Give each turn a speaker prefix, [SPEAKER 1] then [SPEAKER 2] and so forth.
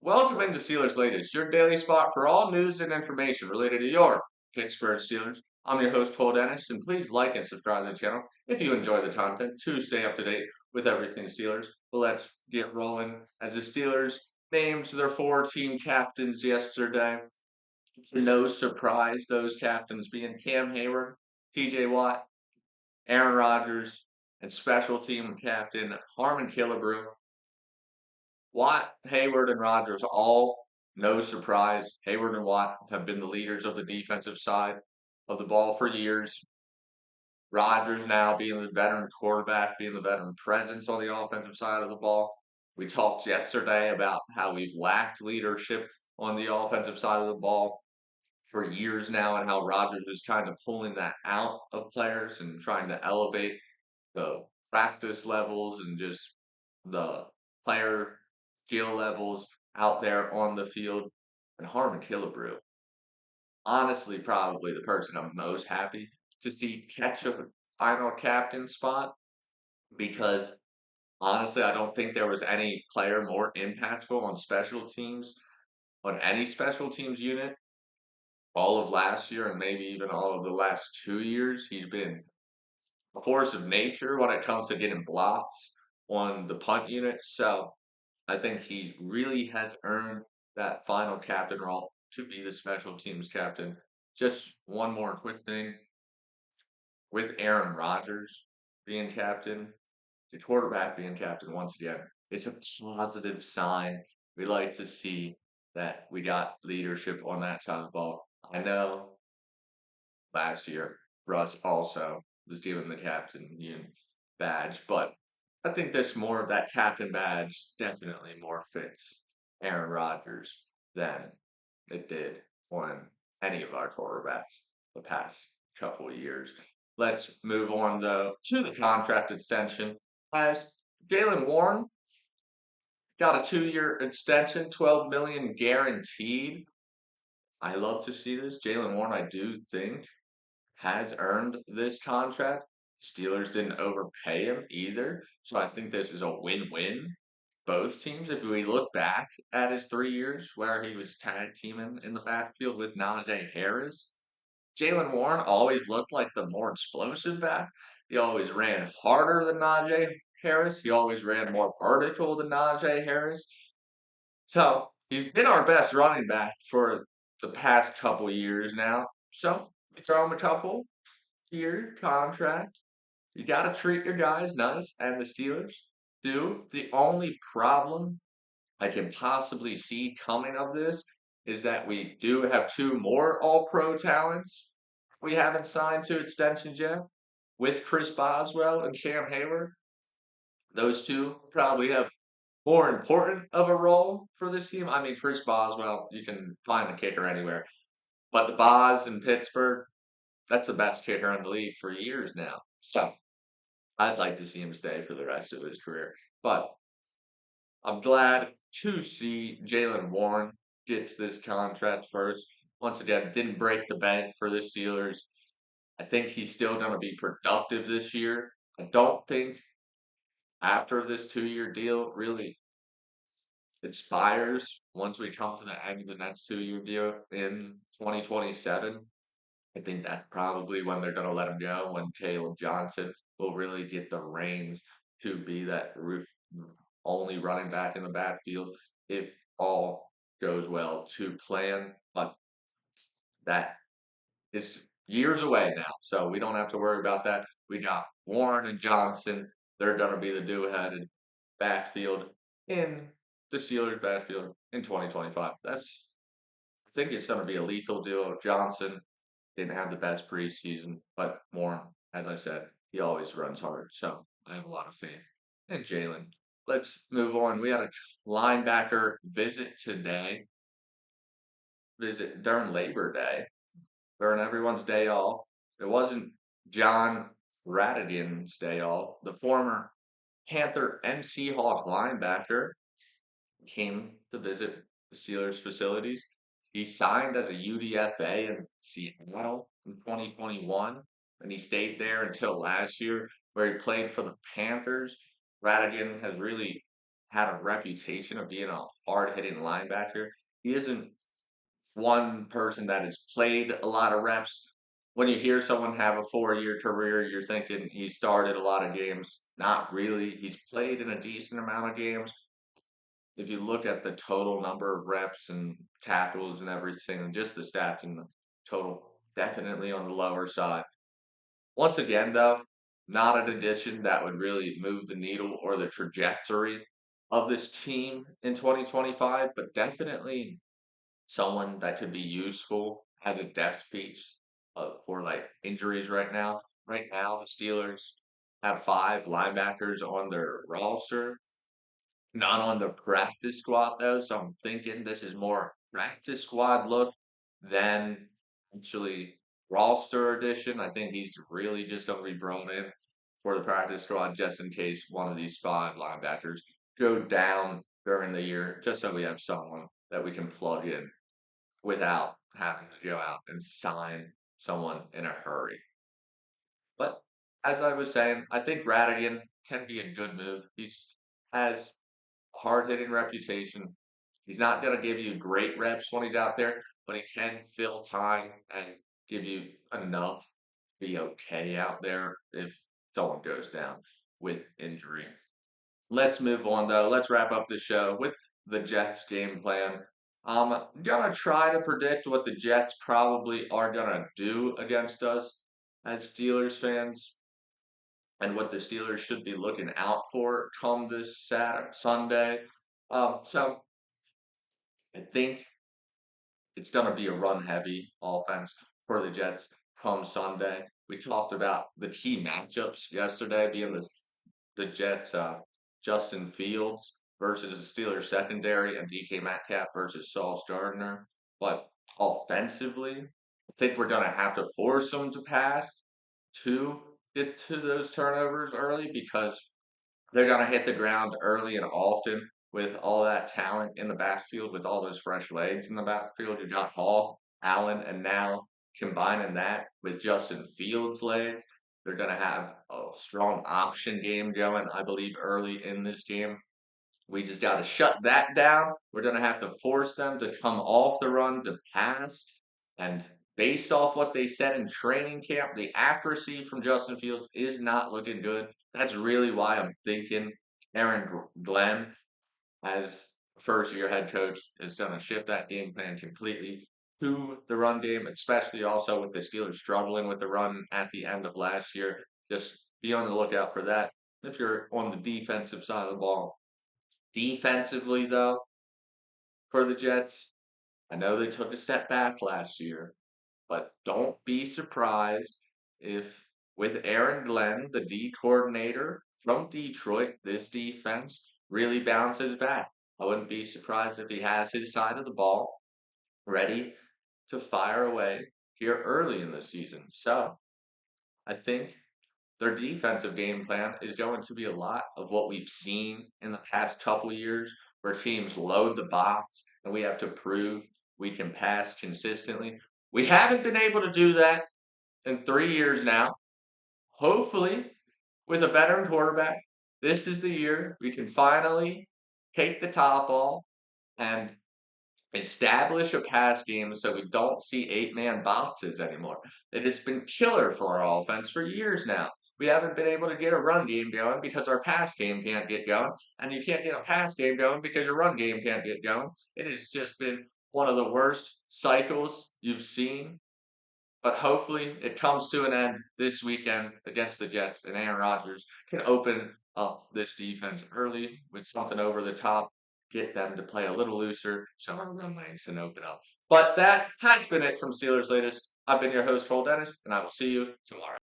[SPEAKER 1] Welcome into Steelers Latest, your daily spot for all news and information related to your Pittsburgh Steelers. I'm your host, Cole Denis, and please like and subscribe to the channel if you enjoy the content to stay up to date with everything Steelers. But let's get rolling as the Steelers named their four team captains yesterday. It's no surprise those captains being Cam Hayward, TJ Watt, Aaron Rodgers, and special team captain Harmon Killebrew. Watt, Hayward, and Rodgers all, no surprise. Hayward and Watt have been the leaders of the defensive side of the ball for years. Rodgers now being the veteran quarterback, being the veteran presence on the offensive side of the ball. We talked yesterday about how we've lacked leadership on the offensive side of the ball for years now and how Rodgers is kind of pulling that out of players and trying to elevate the practice levels and just the player skill levels out there on the field. And Harmon Killebrew, honestly, probably the person I'm most happy to see catch a final captain spot because honestly, I don't think there was any player more impactful on special teams, on any special teams unit, all of last year and maybe even all of the last 2 years. He's been a force of nature when it comes to getting blocks on the punt unit. So I think he really has earned that final captain role to be the special teams captain. Just one more quick thing with Aaron Rodgers being captain, the quarterback being captain once again, it's a positive sign. We like to see that we got leadership on that side of the ball. I know last year Russ also was given the captain badge, but I think this more of that captain badge definitely more fits Aaron Rodgers than it did on any of our quarterbacks the past couple of years. Let's move on though to the contract extension. As Jaylen Warren got a 2-year extension, 12 million guaranteed. I love to see this. Jaylen Warren, I do think, has earned this contract. Steelers didn't overpay him either. So I think this is a win-win. Both teams, if we look back at his 3 years where he was tag teaming in the backfield with Najee Harris, Jaylen Warren always looked like the more explosive back. He always ran harder than Najee Harris. He always ran more vertical than Najee Harris. So he's been our best running back for the past couple years now. So we throw him a couple year contract. You got to treat your guys nice, and the Steelers do. The only problem I can possibly see coming of this is that we do have two more All Pro talents we haven't signed to extensions yet with Chris Boswell and Cam Hayward. Those two probably have more important of a role for this team. I mean, Chris Boswell, you can find a kicker anywhere. But the Boz in Pittsburgh, that's the best kicker in the league for years now. So I'd like to see him stay for the rest of his career. But I'm glad to see Jaylen Warren gets this contract first. Once again, didn't break the bank for the Steelers. I think he's still going to be productive this year. I don't think after this 2-year deal really expires once we come to the end of the next 2-year deal in 2027. I think that's probably when they're going to let him go, when Caleb Johnson will really get the reins to be that only running back in the backfield if all goes well to plan. But that is years away now, so we don't have to worry about that. We got Warren and Johnson. They're going to be the dual-headed backfield in the Steelers backfield in 2025. I think it's going to be a lethal duo. Johnson didn't have the best preseason, but Warren, as I said, he always runs hard. So I have a lot of faith in Jaylen. Let's move on. We had a linebacker visit today, visit during Labor Day, during everyone's day off. It wasn't John Radigan's day off. The former Panther and Seahawk linebacker came to visit the Steelers facilities. He signed as a UDFA in Seattle in 2021, and he stayed there until last year, where he played for the Panthers. Radigan has really had a reputation of being a hard-hitting linebacker. He isn't one person that has played a lot of reps. When you hear someone have a 4-year career, you're thinking he started a lot of games. Not really. He's played in a decent amount of games. If you look at the total number of reps and tackles and everything, and just the stats and the total, definitely on the lower side. Once again, though, not an addition that would really move the needle or the trajectory of this team in 2025, but definitely someone that could be useful as a depth piece for like injuries right now. Right now, the Steelers have 5 linebackers on their roster, not on the practice squad though. So I'm thinking this is more practice squad look than actually roster addition. I think he's really just going to be brought in for the practice squad just in case one of these 5 linebackers go down during the year, just so we have someone that we can plug in without having to go out and sign someone in a hurry. But as I was saying, I think Radigan can be a good move. He's has a hard-hitting reputation. He's not going to give you great reps when he's out there, but he can fill time and give you enough to be okay out there if someone goes down with injury. Let's move on though. Let's wrap up the show with the Jets game plan. I'm gonna try to predict what the Jets probably are gonna do against us as Steelers fans and what the Steelers should be looking out for come this Sunday. So I think it's going to be a run heavy offense for the Jets come Sunday. We talked about the key matchups yesterday being the Jets Justin Fields versus the Steelers secondary and DK Metcalf versus Sauce Gardner. But offensively, I think we're going to have to force them to pass to get to those turnovers early because they're going to hit the ground early and often with all that talent in the backfield, with all those fresh legs in the backfield. You got Hall, Allen, and now combining that with Justin Fields' legs, they're going to have a strong option game going, I believe, early in this game. We just got to shut that down. We're going to have to force them to come off the run to pass. And based off what they said in training camp, the accuracy from Justin Fields is not looking good. That's really why I'm thinking Aaron Glenn, as first year head coach, is going to shift that game plan completely to the run game, especially also with the Steelers struggling with the run at the end of last year. Just be on the lookout for that. If you're on the defensive side of the ball, defensively, though, for the Jets, I know they took a step back last year, but don't be surprised if, with Aaron Glenn, the D coordinator from Detroit, this defense really bounces back. I wouldn't be surprised if he has his side of the ball ready to fire away here early in the season. So I think their defensive game plan is going to be a lot of what we've seen in the past couple of years, where teams load the box and we have to prove we can pass consistently. We haven't been able to do that in 3 years now. Hopefully, with a veteran quarterback, this is the year we can finally take the top off and establish a pass game so we don't see 8-man boxes anymore. It has been killer for our offense for years now. We haven't been able to get a run game going because our pass game can't get going, and you can't get a pass game going because your run game can't get going. It has just been one of the worst cycles you've seen, but hopefully it comes to an end this weekend against the Jets, and Aaron Rodgers can open up this defense early with something over the top, get them to play a little looser, so our run lanes can open up. But that has been it from Steelers Latest. I've been your host, Cole Denis, and I will see you tomorrow.